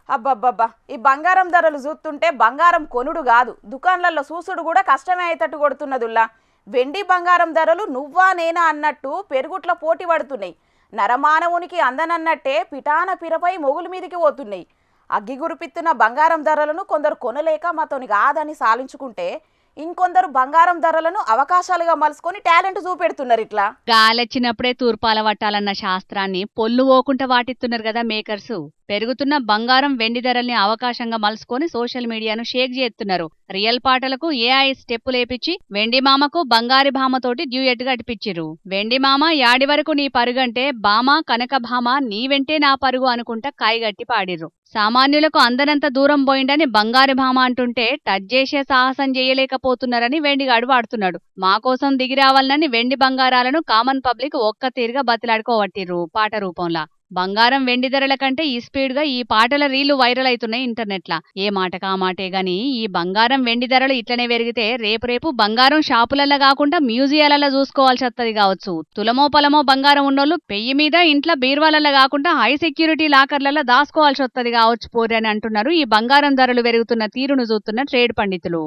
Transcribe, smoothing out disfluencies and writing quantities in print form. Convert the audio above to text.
అబ్బబ్బబ్బా, ఈ బంగారం ధరలు చూస్తుంటే బంగారం కొనుడు కాదు దుకాణాలలో చూసుడు కూడా కష్టమే అయ్యేటట్టు కొడుతున్నదుల్లా. వెండి బంగారం ధరలు నువ్వా నేనా అన్నట్టు పెరుగుట్ల పోటీ పడుతున్నాయి. నరమానవునికి అందనన్నట్టే పిటాన పిరపై మొగుల మీదికి పోతున్నాయి. అగ్గి గురిపిత్తున్న బంగారం ధరలను కొందరు కొనలేక మాతోని కాదని సాలించుకుంటే, ఇంకొందరు బంగారం ధరలను అవకాశాలుగా మలుసుకొని టాలెంట్ చూపెడుతున్నారు. ఇట్లా గాలొచ్చినప్పుడే తూర్పాల పట్టాలన్న శాస్త్రాన్ని పొల్లు పోకుండా వాటిస్తున్నారు కదా మేకర్స్. పెరుగుతున్న బంగారం వెండి ధరల్ని అవకాశంగా మలుసుకొని సోషల్ మీడియాను షేక్ చేస్తున్నారు. రియల్ పాటలకు ఏఐ స్టెప్పులేపిచ్చి వెండి మామకు బంగారి భామతోటి డ్యూయెట్ గడిపిచ్చిర్రు. వెండి మామ యాడి వరకు నీ పరుగంటే బామ కనక భామ నీ వెంటే నా పరుగు అనుకుంటా కాయగట్టి పాడిర్రు. సామాన్యులకు అందనంత దూరం పోయిండని బంగారి భామ అంటుంటే టచ్ చేసే సాహసం చేయలేకపోతున్నారని వెండిగాడు వాడుతున్నాడు. మా కోసం దిగి రావాలని వెండి బంగారాలను కామన్ పబ్లిక్ ఒక్క తీరుగా బతిలాడుకోవట్టిర్రు పాట రూపంలా. బంగారం వెండి ధరల కంటే ఈ స్పీడ్ గా ఈ పాటల రీళ్లు వైరల్ అవుతున్నాయి ఇంటర్నెట్లా. ఏ మాటకా మాటే గాని ఈ బంగారం వెండి ధరలు ఇట్లనే పెరిగితే రేపు బంగారం షాపులల్లో కాకుండా మ్యూజియాలలో చూసుకోవాల్సి వస్తది కావచ్చు. తులమో పలమో బంగారం ఉన్నోళ్ళు పెయ్యి మీద ఇంట్లో బీర్వాలల్లో కాకుండా హై సెక్యూరిటీ లాకర్లలో దాసుకోవాల్సి వస్తది కావచ్చు పోరి అని అంటున్నారు ఈ బంగారం ధరలు పెరుగుతున్న తీరును చూస్తున్న ట్రేడ్ పండితులు.